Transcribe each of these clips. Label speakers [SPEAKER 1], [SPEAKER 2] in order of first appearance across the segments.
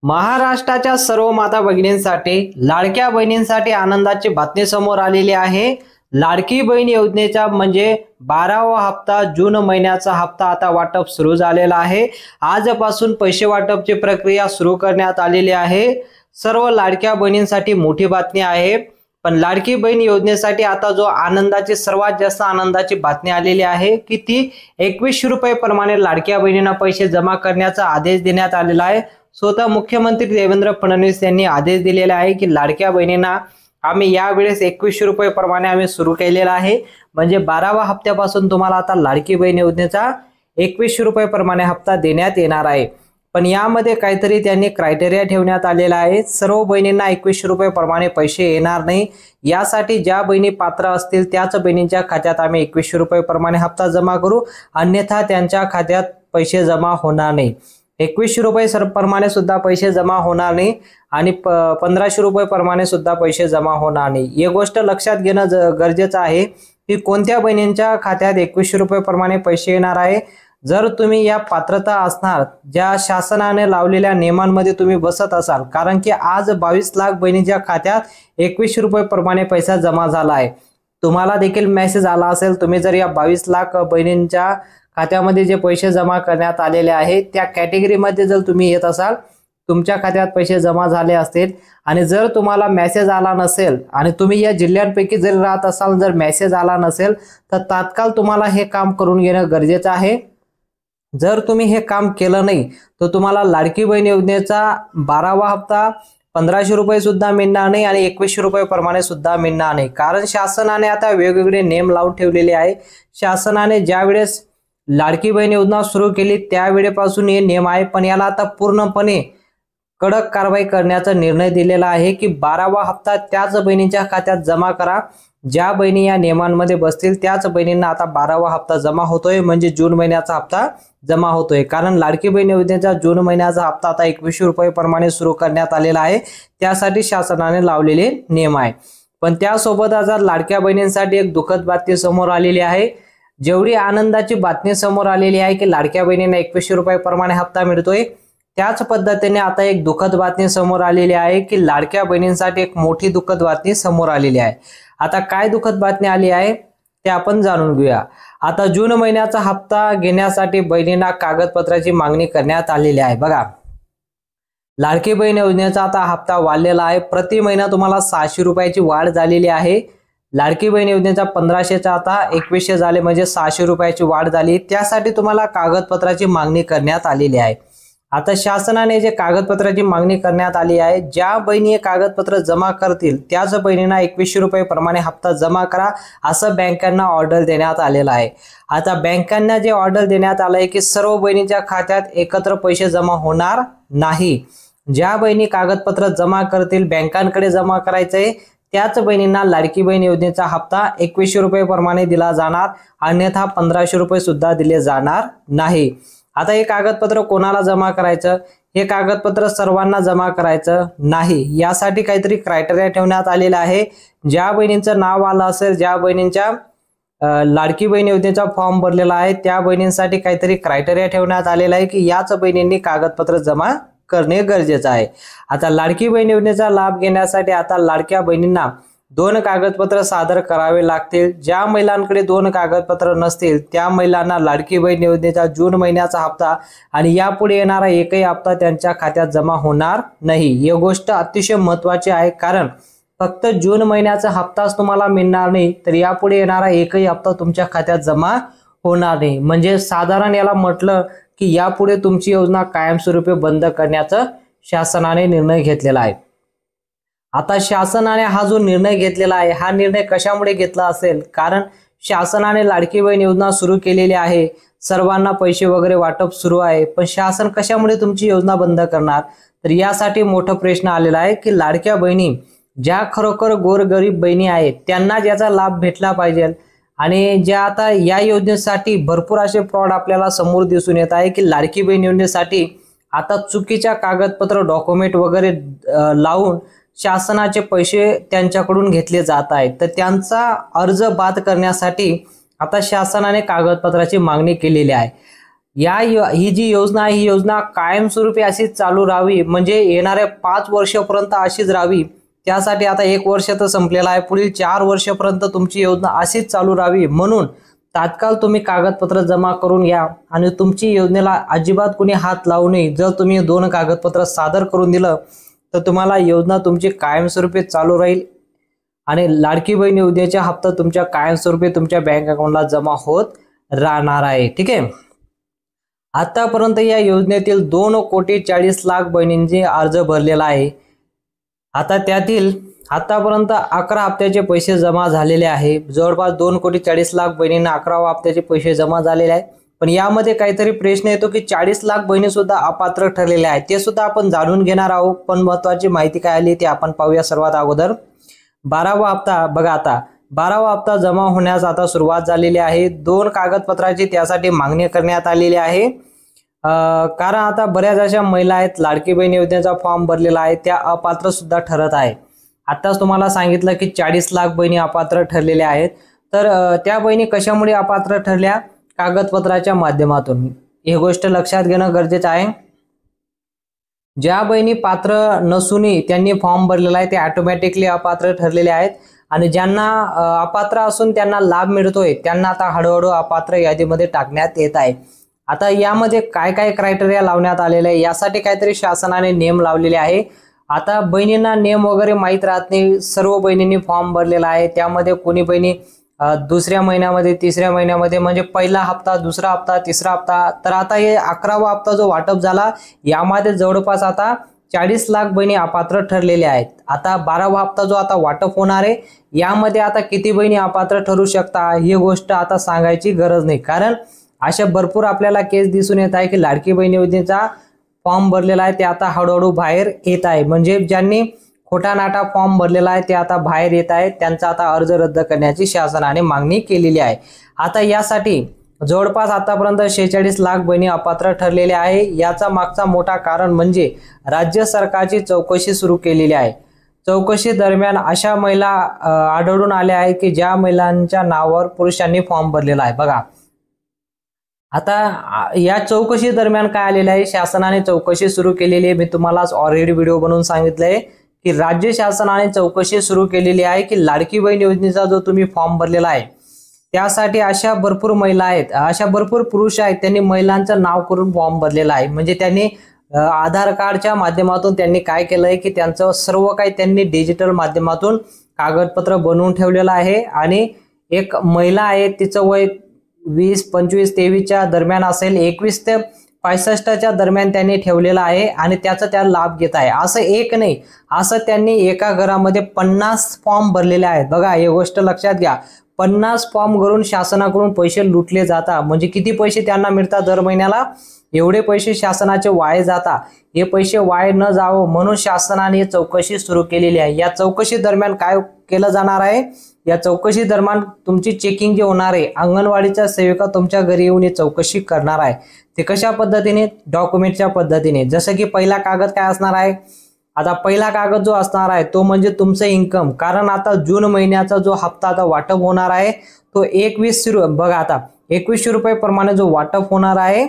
[SPEAKER 1] महाराष्ट्राच्या सर्व माता भगिनींसाठी लाडक्या बहिणींसाठी आनंदाची बातमी समोर आलेली आहे। लाडकी बहीण योजनेचा म्हणजे 12वा हप्ता जून महिन्याचा हप्ता आता वाटप सुरू झालेला आहे। आजपासून पैसे वाटपची प्रक्रिया सुरू करण्यात आलेली आहे। सर्व लाडक्या बहिणींसाठी मोठी बातमी आहे। पण लाडकी बहीण योजनेसाठी आता जो आनंदाची सर्वात जास्त आनंदाची बातमी आलेली आहे की ती 2100 रुपये प्रमाणे लाडक्या बहिणींना पैसे जमा करण्याचा आदेश देण्यात आलेला आहे। स्वतः मुख्यमंत्री देवेंद्र फडणवीस यांनी आदेश दिलेला आहे की लाडक्या बहिणींना आम्ही यावेळेस 2100 रुपये प्रमाणे आम्ही सुरू केलेला आहे। म्हणजे 12वा हप्त्यापासून तुम्हाला आता लाडकी बहीण योजनेचा 2100 रुपये प्रमाणे हप्ता देण्यात येणार आहे। पण यामध्ये काहीतरी त्यांनी क्रायटेरिया ठेवण्यात आलेला आहे। सर्व बहिणींना 2100 रुपये प्रमाणे पैसे येणार नाही। यासाठी ज्या बहिणी पात्र असतील त्याच बहिणींच्या खात्यात आम्ही 2100 रुपये प्रमाणे हप्ता जमा करू, अन्यथा त्यांच्या खात्यात पैसे जमा होणार नाही। 2100 रुपये प्रमाणे सुद्धा पैसे जमा होणार नाही आणि 1500 रुपये प्रमाणे सुद्धा पैसे जमा होणार नाही। ही गोष्ट लक्षात घेणं गरजेचं आहे की कोणत्या बहिणींच्या खात्यात 2100 रुपये प्रमाणे पैसे येणार आहे। जर तुम्ही या पात्रता असणार ज्या शासनाने लावलेल्या नियमांमध्ये तुम्ही बसत असाल, कारण की आज 22 लाख बहिणींच्या खात्यात 2100 रुपये प्रमाणे पैसा जमा झाला आहे। तुम्हाला देखील मेसेज आला असेल, तुम्ही जर या 22 लाख बहिणींच्या खात्यामध्ये जे पैसे जमा करण्यात आलेले आहेत त्या कॅटेगरीमध्ये जर तुम्ही येत असाल, तुमच्या खात्यात पैसे जमा झाले असतील आणि जर तुम्हाला मेसेज आला नसेल आणि तुम्ही या जिल्ह्यांपैकी जर राहत असाल, जर मेसेज आला नसेल तर तात्काळ तुम्हाला हे काम करून घेणं गरजेचं आहे। जर तुम्ही हे काम केलं नाही तर तुम्हाला लाडकी बहीण योजनेचा 12वा हप्ता 1500 रुपये सुद्धा मिळणार नाही आणि 2100 रुपये प्रमाणे सुद्धा मिळणार नाही। कारण शासनाने आता वेगवेगळे नियम लावून ठेवलेले आहे। शासनाने ज्या वेळेस लाडकी बहीण योजना सुरू केली त्यावेळेपासून हे नियम आहे, पण याला आता पूर्णपणे कडक कारवाई करण्याचा निर्णय दिलेला आहे की 12वा हप्ता त्याच बहिणींच्या खात्यात जमा करा ज्या बहिणी या नियमांमध्ये बसतील। त्याच बहिणींना आता 12वा हप्ता जमा होतोय, म्हणजे जून महिन्याचा हप्ता जमा होतोय। कारण लाडकी बहीण योजनेचा जून महिन्याचा हप्ता आता 2100 रुपये प्रमाणे सुरू करण्यात आलेला आहे, त्यासाठी शासनाने लावलेले नियम आहे। पण त्यासोबत आता लाडक्या बहिणींसाठी एक दुःखद बातमी समोर आलेली आहे। जेवढी आनंदाची बातमी समोर आलेली आहे की लाडक्या बहिणींना 2100 रुपये प्रमाणे हप्ता मिळतोय, त्याच पद्धतीने आता एक दुःखद बातमी समोर आलेली आहे की लाडक्या बहिणींसाठी एक मोठी दुःखद बातमी समोर आलेली आहे। आता काय दुःखद बातमी आली आहे ते आपण जाणून घेऊया। आता जून महिन्याचा हप्ता घेण्यासाठी बहिणींना कागदपत्राची मागणी करण्यात आलेली आहे। बघा, लाडकी बहीण योजनेचा आता हप्ता वाढलेला आहे। प्रति महिना तुम्हाला 600 रुपयाची वाढ झालेली आहे। लाडकी बहीण योजनेचा 1500चा आता 2100 झाले, म्हणजे 600 रुपयाची वाढ झाली। त्यासाठी तुम्हाला कागदपत्राची मागणी करण्यात आलेली आहे। आता शासनाने जे कागदपत्राची मागणी करण्यात आली आहे, ज्या बहिणी हे कागदपत्र जमा करतील त्याच बहिणींना 2100 रुपये प्रमाणे हप्ता जमा करा असं बँकांना ऑर्डर देण्यात आलेला आहे। आता बँकांना जे ऑर्डर देण्यात आलं आहे की सर्व बहिणींच्या खात्यात एकत्र पैसे जमा होणार नाही। ज्या बहिणी कागदपत्र जमा करतील बँकांकडे जमा करायचंय त्याच बहिणींना लाडकी बहीण योजनेचा हप्ता 2100 रुपये प्रमाणे दिला जाणार, अन्यथा 1500 रुपये सुद्धा दिले जाणार नाही। आता हे कागदपत्र कोणाला जमा करायचं, हे कागदपत्र सर्वांना जमा करायचं नाही। यासाठी काहीतरी क्रायटेरिया ठेवण्यात आलेला आहे। ज्या बहिणींचं नाव आलं असेल, ज्या बहिणींच्या लाडकी बहीण योजनेचा फॉर्म भरलेला आहे त्या बहिणींसाठी काहीतरी क्रायटेरिया ठेवण्यात आलेला आहे की याच बहिणींनी कागदपत्र जमा करणे गरजेचं आहे। आता लाडकी बहीण योजनेचा लाभ घेण्यासाठी आता लाडक्या बहिणींना 2 कागदपत्र सादर करावे लागतील। ज्या महिलांकडे 2 कागदपत्र नसतील त्या महिलांना लाडकी बहीण योजनेचा जून महिन्याचा हप्ता आणि यापुढे येणारा एकही हप्ता त्यांच्या खात्यात जमा होणार नाही। ही गोष्ट अतिशय महत्त्वाची आहे, कारण फक्त जून महिन्याचा हप्ताच तुम्हाला मिळणार नाही तर यापुढे येणारा एकही हप्ता तुमच्या खात्यात जमा होणार नाही। म्हणजे साधारण याला म्हटलं की यापुढे तुमची योजना कायमस्वरूपी बंद करण्याचा शासनाने निर्णय घेतलेला आहे। आता शासनाने हा जो निर्णय घेतलेला आहे, हा निर्णय कशामुळे घेतला असेल, कारण शासनाने लाडकी बहीण योजना सुरू केलेली आहे, सर्वांना पैसे वगैरे वाटप सुरू आहे, पण शासन कशामुळे तुमची योजना बंद करणार, तर यासाठी मोठा प्रश्न आलेला आहे की लाडक्या बहिणी ज्या खरोखर गोरगरीब बहिणी आहेत त्यांना ज्याचा लाभ भेटला पाहिजे आणि ज्या आता या योजनेसाठी भरपूर असे फ्रॉड आपल्याला समोर दिसून येत आहे की लाडकी बहीण योजनेसाठी आता चुकीच्या कागदपत्र डॉक्युमेंट वगैरे लावून शासनाचे पैसे त्यांच्याकडून घेतले जात आहेत। तर त्यांचा अर्ज बाद करण्यासाठी आता शासनाने कागदपत्राची मागणी केलेली आहे। ही जी योजना आहे ही योजना कायमस्वरूपी अशीच चालू राहावी, म्हणजे येणाऱ्या 5 वर्षापर्यंत अशीच राहावी। त्यासाठी आता 1 वर्ष तर संपलेला आहे, पुढील 4 वर्षापर्यंत तुमची योजना अशीच चालू राहावी म्हणून तात्काळ तुम्ही कागदपत्र जमा करून घ्या आणि तुमची योजनेला अजिबात कोणी हात लावू नये। जर तुम्ही 2 कागदपत्र सादर करून दिलं तर तुम्हाला योजना तुमची कायमस्वरूपी चालू राहील आणि लाडकी बहीण योजनेचा हप्ता तुमच्या कायमस्वरूपी तुमच्या बँक अकाउंटला जमा होत राहणार आहे। ठीक आहे। आतापर्यंत या योजनेतील 2,40,00,000 बहिणींनी अर्ज भरलेला आहे। आता त्यातील आतापर्यंत 11 हप्त्याचे पैसे जमा झालेले आहे। जवळपास 2,40,00,000 बहिणींना 11व्या हप्त्याचे पैसे जमा झालेले आहेत। पण यामध्ये काहीतरी प्रश्न येतो की 40,00,000 बहिणी सुद्धा अपात्र ठरलेले आहेत, ते सुद्धा आपण जाणून घेणार आहोत। पण महत्त्वाची माहिती काय आली ते आपण पाहूया। सर्वात अगोदर 12वा हप्ता बघा, आता 12वा हप्ता जमा होण्यास आता सुरुवात झालेली आहे। 2 कागदपत्राची त्यासाठी मागणी करण्यात आलेली आहे, कारण आता बऱ्याच अशा महिला आहेत लाडकी बहीण योजनेचा फॉर्म भरलेला आहे, त्या अपात्र सुद्धा ठरत आहे। आताच तुम्हाला सांगितलं की 40,00,000 बहिणी अपात्र ठरलेल्या आहेत, तर त्या बहिणी कशामुळे अपात्र ठरल्या? कागदपत्राच्या माध्यमातून। ही गोष्ट लक्षात घेणं गरजेचं आहे। ज्या बहिणी पात्र नसूनही त्यांनी फॉर्म भरलेला आहे ते ऑटोमॅटिकली अपात्र ठरलेले आहेत आणि ज्यांना अपात्र असून त्यांना लाभ मिळतोय त्यांना आता हळूहळू अपात्र यादीमध्ये टाकण्यात येत आहे। आता यामध्ये काय काय क्रायटेरिया लावण्यात आलेले आहे, यासाठी काहीतरी शासनाने नियम लावलेले आहे। आता बहिणींना नियम वगैरे माहीत राहत नाही, सर्व बहिणींनी फॉर्म भरलेला आहे, त्यामध्ये कोणी बहिणी दुसऱ्या महिन्यामध्ये, तिसऱ्या महिन्यामध्ये, म्हणजे पहिला हप्ता, दुसरा हप्ता, तिसरा हप्ता, तर आता हे 11वा हप्ता जो वाटप झाला यामध्ये जवळपास आता 40,00,000 बहिणी अपात्र ठरलेले आहेत। आता 12वा हप्ता जो आता वाटप होणार आहे यामध्ये आता किती बहिणी अपात्र ठरू शकता ही गोष्ट आता सांगायची गरज नाही, कारण अशा भरपूर आपल्याला केस दिसून येत आहे की लाडकी बहीण योजनेचा फॉर्म भरलेला आहे ते आता हळूहळू बाहेर येत आहे, म्हणजे ज्यांनी खोटा नाटा फॉर्म भरलेला आहे ते आता बाहेर येत आहेत, त्यांचा आता अर्ज रद्द करण्याची शासनाने मागणी केलेली आहे। आता यासाठी जवळपास आतापर्यंत 46,00,000 बहिणी अपात्र ठरलेले आहे। याचा मागचा मोठा कारण म्हणजे राज्य सरकारची चौकशी सुरू केलेली आहे। चौकशी दरम्यान अशा महिला आढळून आल्या आहेत की ज्या महिलांच्या नावावर पुरुषांनी फॉर्म भरलेला आहे। बघा, आता या चौकशी दरम्यान काय आलेलं आहे, शासनाने चौकशी सुरू केलेली आहे। मी तुम्हाला ऑलरेडी व्हिडिओ बनवून सांगितलंय की राज्य शासनाने चौकशी सुरू केलेली आहे की लाडकी बहीण योजनेचा जो तुम्ही फॉर्म भरलेला आहे त्यासाठी अशा भरपूर महिला आहेत, अशा भरपूर पुरुष आहेत, त्यांनी महिलांचं नाव करून फॉर्म भरलेला आहे। म्हणजे त्यांनी आधार कार्डच्या माध्यमातून त्यांनी काय केलंय की त्यांचं सर्व काही त्यांनी डिजिटल माध्यमातून कागदपत्र बनवून ठेवलेलं आहे आणि एक महिला आहे तिचं वय 20, 25, 23च्या दरम्यान असेल, 21 ते 65च्या दरम्यान त्यांनी ठेवलेला आहे आणि त्याचा त्या लाभ घेत आहे। असं एक नाही, असं त्यांनी एका घरामध्ये 50 फॉर्म भरलेले आहेत। बघा, ही गोष्ट लक्षात घ्या, 50 फॉर्म भरून शासनाकडून पैसे लुटले जातात, म्हणजे किती पैसे त्यांना मिळतात दर महिन्याला, एवढे पैसे शासनाचे वाया जातात। हे पैसे वाया न जावं म्हणून शासनाने चौकशी सुरू केलेली आहे। या चौकशी दरम्यान काय केलं जाणार आहे, या चौकशी दरम्यान तुमची चेकिंग जे होणार आहे, अंगणवाडीच्या सेविका तुमच्या घरी येऊन चौकशी करणार आहे। ते कशा पद्धतीने? डॉक्युमेंटच्या पद्धतीने। जसं की पहिला कागद काय असणार आहे, आता पहिला कागद जो असणार आहे तो म्हणजे तुमचं इन्कम, कारण आता जून महिन्याचा जो हप्ता आता वाटप होणार आहे तो 2100 बघा, आता 2100 रुपये प्रमाणे जो वाटप होणार आहे,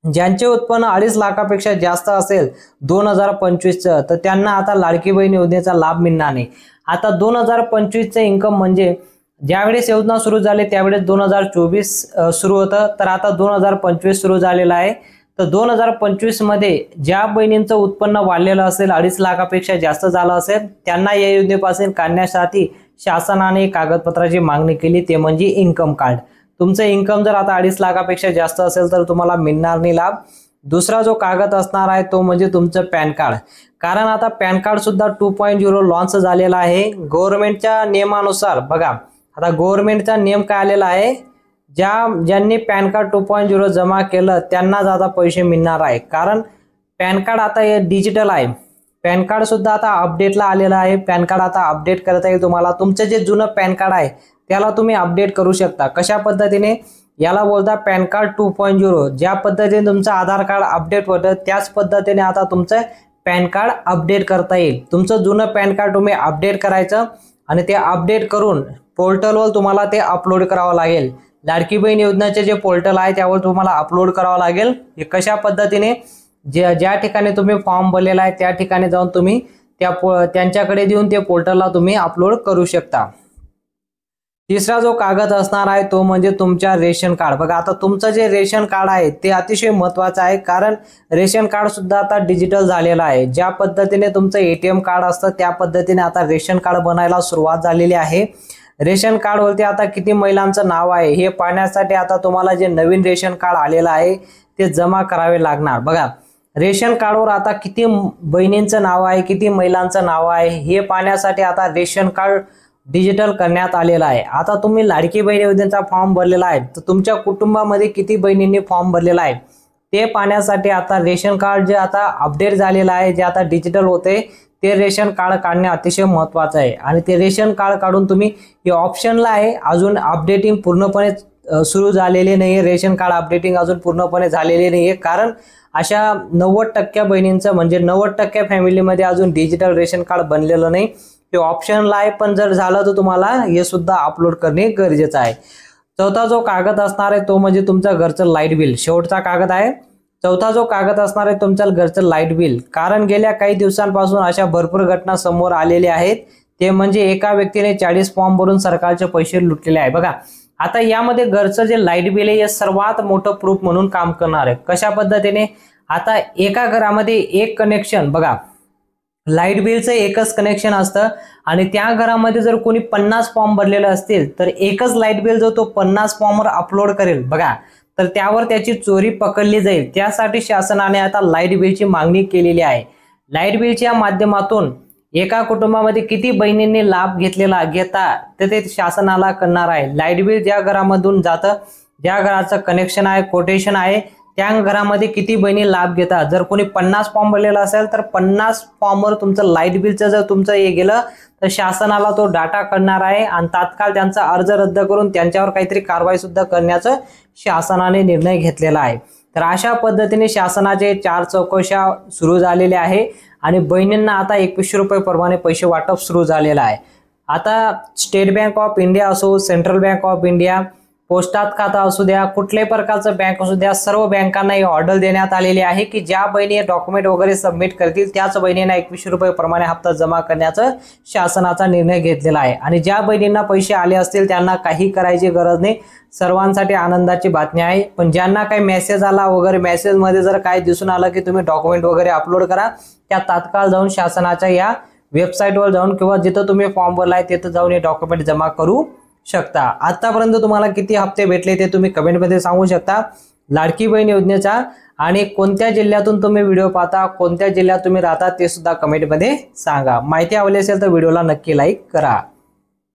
[SPEAKER 1] ज्यांचे उत्पन्न 2.5 लाखापेक्षा जास्त असेल 2025चं, तर त्यांना आता लाडकी बहीण योजनेचा लाभ मिळणार नाही। आता 2025चं इन्कम म्हणजे ज्यावेळेस योजना सुरू झाली त्यावेळेस 2024 सुरू होतं, तर आता 2025 सुरू झालेलं आहे। तर 2025 मध्ये ज्या बहिणींचं उत्पन्न वाढलेलं असेल, 2.5 लाखापेक्षा जास्त झालं असेल, त्यांना या योजनेपासून काढण्यासाठी शासनाने कागदपत्राची मागणी केली, ते म्हणजे इन्कम कार्ड। तुमचं इन्कम जर आता 2.5 लाखापेक्षा जास्त असेल तर तुम्हाला मिळणार नाही लाभ। दुसरा जो कागद असणार आहे तो म्हणजे तुमचं पॅन कार्ड, कारण आता पॅन कार्ड सुद्धा 2.0 लॉन्च झालेला आहे गव्हर्नमेंटच्या नियमानुसार। बघा, आता गव्हर्नमेंटचा नियम काय आलेला आहे, ज्यांनी पॅन कार्ड 2.0 जमा केलं त्यांनाच आता पैसे मिळणार आहे, कारण पॅन कार्ड आता हे डिजिटल आहे। पॅन कार्ड सुद्धा आता अपडेटला आलेलं आहे। पॅन कार्ड आता अपडेट करता येईल तुम्हाला। तुमचं जे जुनं पॅन कार्ड आहे त्याला तुम्ही अपडेट करू शकता। कशा पद्धतीने? याला बोलता पॅन कार्ड 2.0। ज्या पद्धतीने तुमचं आधार कार्ड अपडेट होतं त्याच पद्धतीने आता तुमचं पॅन कार्ड अपडेट करता येईल। तुमचं जुनं पॅन कार्ड तुम्ही अपडेट करायचं आणि ते अपडेट करून पोर्टलवर तुम्हाला ते अपलोड करावं लागेल। लाडकी बहीण योजनेचे जे पोर्टल आहे त्यावर तुम्हाला अपलोड करावं लागेल। हे कशा पद्धतीने ज्या ठिकाणी तुम्ही फॉर्म भरलेला आहे त्या ठिकाणी जाऊन तुम्ही त्यांच्याकडे देऊन ते पोर्टलला तुम्ही अपलोड करू शकता। तिसरा जो कागद असणार आहे तो म्हणजे तुमच्या रेशन कार्ड। बघा आता तुमचं जे रेशन कार्ड आहे ते अतिशय महत्त्वाचं आहे, कारण रेशन कार्ड सुद्धा आता डिजिटल झालेलं आहे। ज्या पद्धतीने तुमचं ATM कार्ड असतं त्या पद्धतीने आता रेशन कार्ड बनायला सुरुवात झालेली आहे। रेशन कार्ड वरती आता किती महिलांचं नाव आहे हे पाहण्यासाठी आता तुम्हाला जे नवीन रेशन कार्ड आलेलं आहे ते जमा करावे लागणार। बघा रेशन कार्डवर आता किती बहिणींचं नाव आहे, किती महिलांचं नाव आहे हे पाहण्यासाठी आता रेशन कार्ड डिजिटल करण्यात आलेला आहे। आता तुम्ही लाडकी बहीण योजनेचा फॉर्म भरलेला आहे तर तुमच्या कुटुंबामध्ये किती बहिणींनी फॉर्म भरलेला आहे ते पाहण्यासाठी आता रेशन कार्ड जे आता अपडेट झालेलं आहे, जे आता डिजिटल होते ते रेशन कार्ड काढणे अतिशय महत्त्वाचं आहे। आणि ते रेशन कार्ड काढून तुम्ही हे ऑप्शनला आहे, अजून अपडेटिंग पूर्णपणे सुरू झालेले नाही, रेशन कार्ड अपडेटिंग अजून पूर्णपणे झालेले नाही, कारण अशा 90% बहिणींचं म्हणजे 90% फॅमिलीमध्ये अजून डिजिटल रेशन कार्ड बनलेलं नाही। ते ऑप्शनला आहे, पण जर झालं तर तुम्हाला हे सुद्धा अपलोड करणे गरजेचं आहे। चौथा जो कागद असणार आहे तो म्हणजे तुमचं घरचं लाईट बिल। शेवटचा कागद आहे चौथा जो कागद असणार आहे तुमच्या घरचं लाईट बिल, कारण गेल्या काही दिवसांपासून अशा भरपूर घटना समोर आलेल्या आहेत, ते म्हणजे एका व्यक्तीने 40 फॉर्म भरून सरकारचे पैसे लुटलेले आहे। बघा आता यामध्ये घरचं जे लाईट बिल आहे हे सर्वात मोठं प्रूफ म्हणून काम करणार आहे। कशा पद्धतीने, आता एका घरामध्ये एक कनेक्शन, बघा लाईट बिलचं एकच कनेक्शन असतं आणि त्या घरामध्ये जर कोणी 50 फॉर्म भरलेले असतील तर एकच लाईट बिल जो तो 50 फॉर्मवर अपलोड करेल बघा, तर त्यावर त्याची चोरी पकडली जाईल। त्यासाठी शासनाने आता लाईट बिलची मागणी केलेली आहे। लाईट बिलच्या माध्यमातून एका कुटुंबामध्ये किती बहिणींनी लाभ घेता ते शासनाला करणार आहे। लाईट बिल ज्या घरामधून जातं, ज्या घराचं कनेक्शन आहे, कोटेशन आहे, त्या घरामध्ये किती बहिणी लाभ घेतात। जर कोणी 50 फॉर्म भरलेला असेल तर 50 फॉर्मवर तुमचं लाईट बिलचं जर तुमचं हे गेलं तर शासनाला तो डाटा करणार आहे आणि तात्काळ त्यांचा अर्ज रद्द करून त्यांच्यावर काहीतरी कारवाई सुद्धा करण्याचं शासनाने निर्णय घेतलेला आहे। तर अशा पद्धतीने शासनाचे 4 चौकशा सुरू झालेले आहे आणि बहिणींना आता 2100 रुपये प्रमाणे पैसे वाटप सुरू झालेलं आहे। आता स्टेट बँक ऑफ इंडिया असो, सेंट्रल बँक ऑफ इंडिया, पोस्टात खाता असू द्या, कुठल्याही प्रकारचं बँक असू द्या, सर्व बँकांना ही ऑर्डर देण्यात आलेली आहे की ज्या बहिणी डॉक्युमेंट वगैरे सबमिट करतील त्याच बहिणींना 2100 रुपये प्रमाणे हप्ता जमा करण्याचा शासनाचा निर्णय घेतलेला आहे। आणि ज्या बहिणींना पैसे आले असतील त्यांना काही करायची गरज नाही, सर्वांसाठी आनंदाची बातमी आहे। पण ज्यांना काही मेसेज आला वगैरे, मेसेजमध्ये जर काय दिसून आलं की तुम्ही डॉक्युमेंट वगैरे अपलोड करा, त्या तात्काळ जाऊन शासनाच्या या वेबसाईटवर जाऊन किंवा जिथं तुम्ही फॉर्म भरलाय तिथं जाऊन हे डॉक्युमेंट जमा करू शकता। आतापर्यंत तुम्हाला किती हप्ते भेटले ते तुम्ही कमेंटमध्ये सांगू शकता लाडकी बहीण योजनेचा, आणि कोणत्या जिल्ह्यातून तुम्ही व्हिडिओ पाहता, कोणत्या जिल्ह्यात तुम्ही राहता ते सुद्धा कमेंटमध्ये सांगा। माहिती आवडली असेल तर व्हिडिओला नक्की लाईक करा।